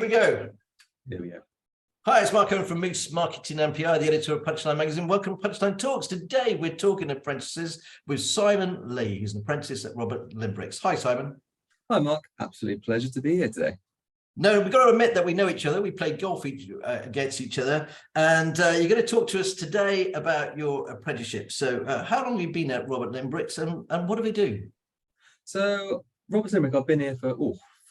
Here we go. There we go. Hi, it's Mark Owen from Moose Marketing MPI, the editor of Punchline magazine. Welcome to Punchline Talks. Today we're talking apprentices with Simon Lee, who's an apprentice at Robert Limbrick's. Hi, Simon. Hi, Mark. Absolute pleasure to be here today. No, we've got to admit that we know each other. We play golf against each other. And you're going to talk to us today about your apprenticeship. So how long have you been at Robert Limbrick's and what do we do? So Robert Limbrick, I've been here for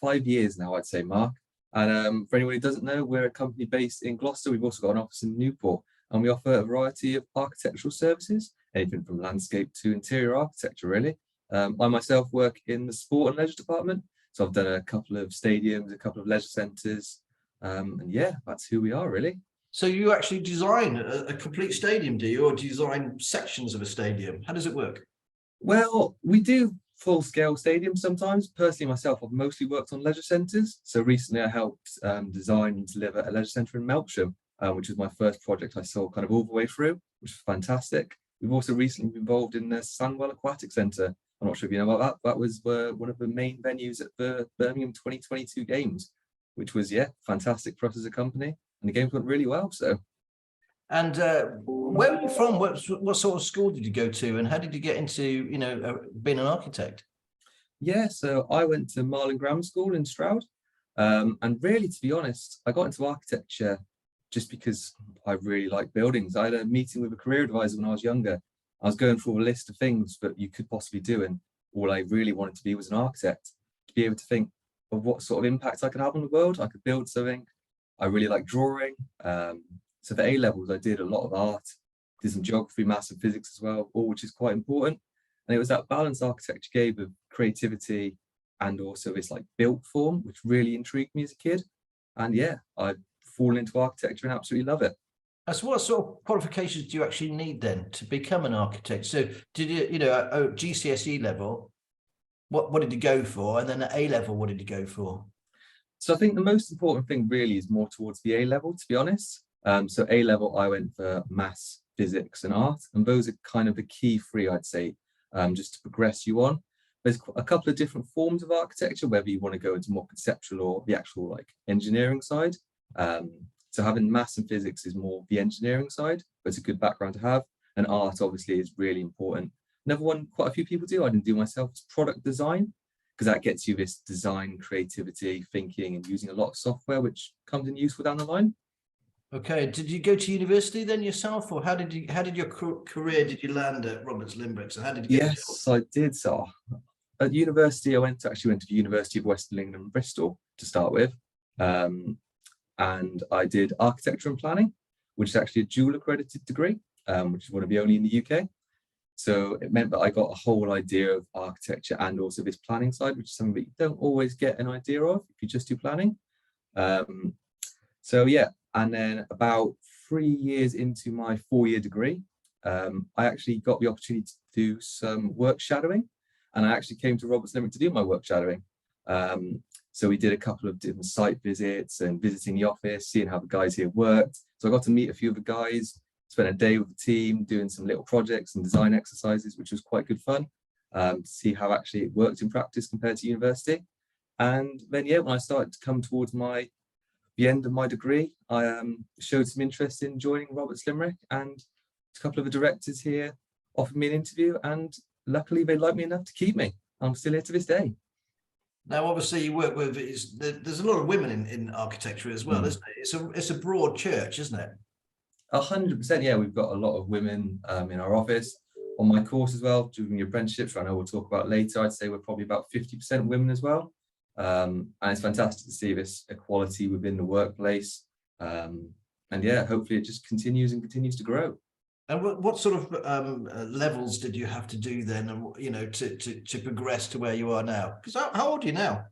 5 years now, I'd say, Mark. And for anyone who doesn't know, we're a company based in Gloucester. We've also got an office in Newport, and we offer a variety of architectural services, anything from landscape to interior architecture, really. I myself work in the sport and leisure department. So I've done a couple of stadiums, a couple of leisure centres, and yeah, that's who we are, really. So you actually design a complete stadium, do you, or design sections of a stadium? How does it work? Well, we do full-scale stadiums sometimes. Personally, myself, I've mostly worked on leisure centres. So recently I helped design and deliver a leisure centre in Melksham, which was my first project I saw kind of all the way through, which was fantastic. We've also recently been involved in the Sandwell Aquatic Centre. I'm not sure if you know about that. That was one of the main venues at the Birmingham 2022 games, which was, yeah, fantastic for us as a company. And the games went really well, so. And where were you from? What sort of school did you go to? And how did you get into, being an architect? Yeah, so I went to Marlin Grammar School in Stroud. And really, to be honest, I got into architecture just because I really like buildings. I had a meeting with a career advisor when I was younger. I was going through a list of things that you could possibly do, and all I really wanted to be was an architect, to be able to think of what sort of impact I could have on the world. I could build something. I really like drawing. So for A-levels, I did a lot of art, did some geography, maths and physics as well, all which is quite important. And it was that balance architecture gave of creativity and also this like built form, which really intrigued me as a kid. And yeah, I've fallen into architecture and absolutely love it. So what sort of qualifications do you actually need then to become an architect? So did you, at GCSE level, what did you go for? And then at A level, what did you go for? So I think the most important thing really is more towards the A level, to be honest. So A level, I went for maths, physics and art, and those are kind of the key three, I'd say, just to progress you on. There's a couple of different forms of architecture, whether you want to go into more conceptual or the actual like engineering side. So having maths and physics is more the engineering side, but it's a good background to have. And art obviously is really important. Another one quite a few people do, I didn't do myself, is product design, because that gets you this design, creativity, thinking, and using a lot of software, which comes in useful down the line. Okay, did you go to university then yourself, or how did your career did you land at Robert Limbrick's, and how did you get Yes, I did. So at university, I actually went to the University of Western England, Bristol to start with, and I did architecture and planning, which is actually a dual accredited degree, which is one of the only in the UK. So it meant that I got a whole idea of architecture and also this planning side, which is something that you don't always get an idea of if you just do planning. So yeah, and then about 3 years into my 4-year degree, I actually got the opportunity to do some work shadowing, and I actually came to Robert Limbrick to do my work shadowing. So we did a couple of different site visits and visiting the office, seeing how the guys here worked. So I got to meet a few of the guys, spent a day with the team doing some little projects and design exercises, which was quite good fun, to see how actually it worked in practice compared to university. And then, yeah, when I started to come towards the end of my degree, I showed some interest in joining Robert Limbrick, and a couple of the directors here offered me an interview, and luckily they liked me enough to keep me. I'm still here to this day. Now, obviously, you work with, there's a lot of women in architecture as well, isn't it? It's a broad church, isn't it? 100%, yeah. We've got a lot of women in our office. On my course as well, during the apprenticeships, I know we'll talk about later, I'd say we're probably about 50% women as well. And it's fantastic to see this equality within the workplace. And yeah, hopefully it just continues to grow. And what sort of levels did you have to do then, and to progress to where you are now? Because how old are you now?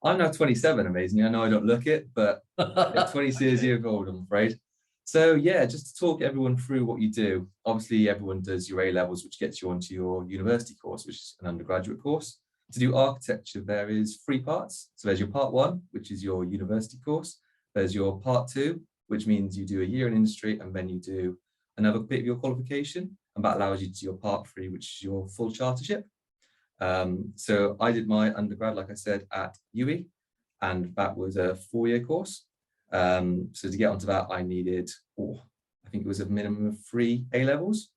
I'm now 27, amazingly. I know I don't look it, but 26 years old, I'm afraid. So yeah, just to talk everyone through what you do. Obviously, everyone does your A-levels, which gets you onto your university course, which is an undergraduate course. To do architecture, there is 3 parts. So there's your part 1, which is your university course. There's your part 2, which means you do a year in industry, and then you do another bit of your qualification, and that allows you to do your part 3, which is your full chartership. So I did my undergrad, like I said, at UE, and that was a 4-year course. So to get onto that, I needed, I think it was a minimum of 3 A-levels.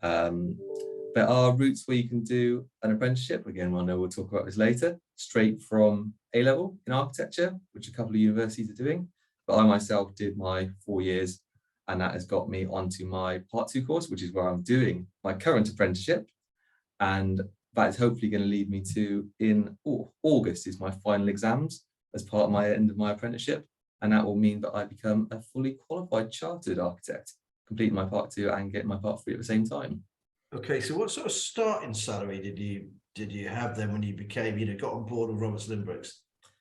There are routes where you can do an apprenticeship. Again, I know we'll talk about this later, straight from A-level in architecture, which a couple of universities are doing. But I myself did my 4 years, and that has got me onto my Part 2 course, which is where I'm doing my current apprenticeship. And that is hopefully going to lead me to, in August is my final exams as part of my end of my apprenticeship. And that will mean that I become a fully qualified chartered architect, completing my Part 2 and getting my Part 3 at the same time. Okay, so what sort of starting salary did you have then when you became, got on board with Roberts Limbricks?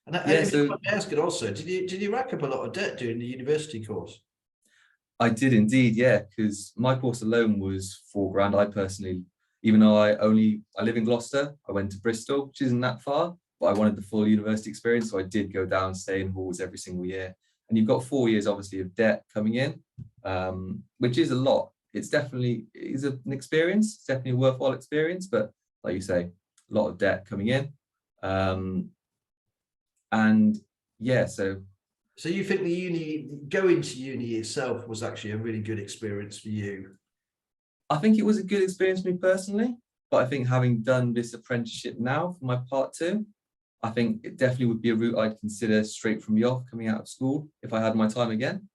And yeah, so I ask it also, did you rack up a lot of debt doing the university course? I did indeed, yeah, because my course alone was £4,000. I personally, even though I live in Gloucester, I went to Bristol, which isn't that far, but I wanted the full university experience, so I did go down, stay in halls every single year. And you've got 4 years, obviously, of debt coming in, which is a lot. It's definitely an experience. It's definitely a worthwhile experience, but like you say, a lot of debt coming in. And yeah, so you think going to uni itself was actually a really good experience for you? I think it was a good experience for me personally, but I think having done this apprenticeship now for my Part 2, I think it definitely would be a route I'd consider straight from the off coming out of school if I had my time again.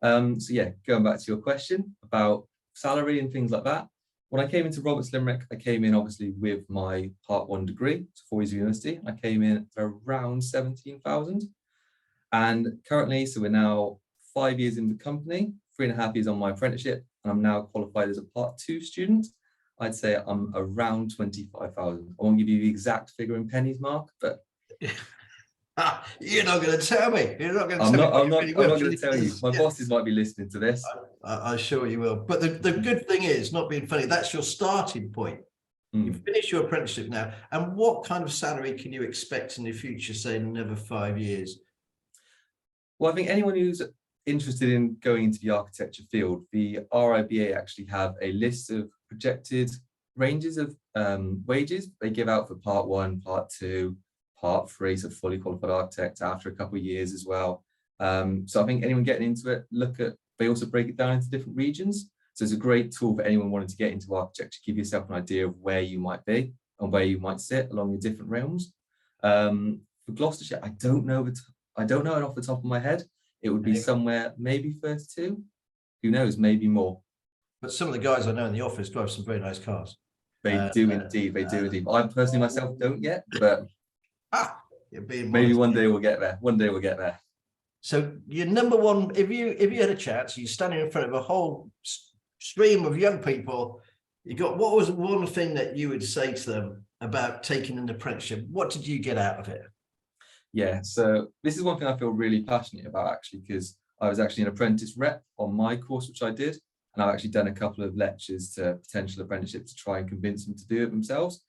So yeah, going back to your question about salary and things like that. When I came into Roberts Limerick, I came in obviously with my Part 1 degree, so 4 years of university. I came in around 17,000. And currently, so we're now 5 years in the company, 3.5 years on my apprenticeship, and I'm now qualified as a Part 2 student. I'd say I'm around 25,000. I won't give you the exact figure in pennies, Mark, but you're not going to tell me. You're not going to I'm tell not me. going to tell you. My bosses might be listening to this. I'm sure you will. But the good thing is, not being funny, that's your starting point. You've finished your apprenticeship now. And what kind of salary can you expect in the future, say, in another 5 years? Well, I think anyone who's interested in going into the architecture field, the RIBA actually have a list of projected ranges of wages they give out for Part 1, Part 2, Part 3, so fully qualified architect after a couple of years as well. So I think anyone getting into it, they also break it down into different regions. So it's a great tool for anyone wanting to get into architecture, give yourself an idea of where you might be and where you might sit along the different realms. For Gloucestershire, I don't know it off the top of my head. It would be somewhere maybe 32. Who knows, maybe more. But some of the guys I know in the office drive some very nice cars. They do indeed. I personally myself don't yet, but maybe one day we'll get there. One day we'll get there. So your number one, if you had a chance, you're standing in front of a whole stream of young people, what was one thing that you would say to them about taking an apprenticeship? What did you get out of it? Yeah, so this is one thing I feel really passionate about actually, because I was actually an apprentice rep on my course, which I did, and I've actually done a couple of lectures to potential apprenticeships to try and convince them to do it themselves.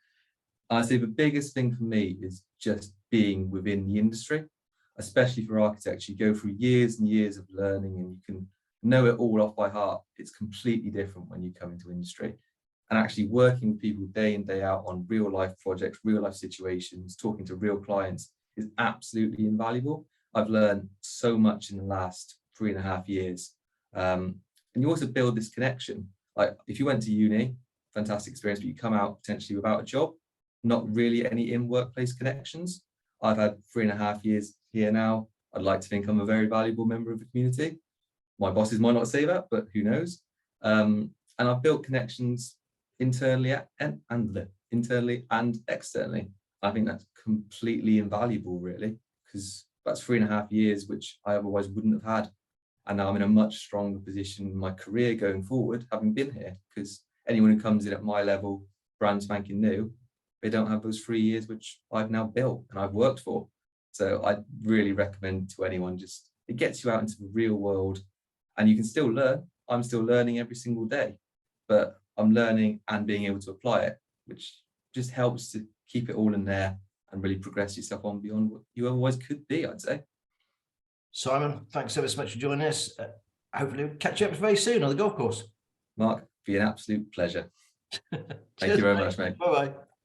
I say the biggest thing for me is just being within the industry, especially for architecture. You go through years and years of learning and you can know it all off by heart. It's completely different when you come into industry. And actually working with people day in, day out on real life projects, real life situations, talking to real clients is absolutely invaluable. I've learned so much in the last 3.5 years. And you also build this connection. Like if you went to uni, fantastic experience, but you come out potentially without a job, not really any in-workplace connections. I've had 3.5 years here now. I'd like to think I'm a very valuable member of the community. My bosses might not say that, but who knows? And I've built connections internally and externally. I think that's completely invaluable, really, because that's 3.5 years, which I otherwise wouldn't have had. And now I'm in a much stronger position in my career going forward, having been here, because anyone who comes in at my level, brand spanking new, they don't have those 3 years, which I've now built and I've worked for. So I really recommend to anyone, it gets you out into the real world and you can still learn. I'm still learning every single day, but I'm learning and being able to apply it, which just helps to keep it all in there and really progress yourself on beyond what you otherwise could be, I'd say. Simon, thanks ever so much for joining us. Hopefully we'll catch you up very soon on the golf course. Mark, be an absolute pleasure. Thank you very much, mate. Bye-bye.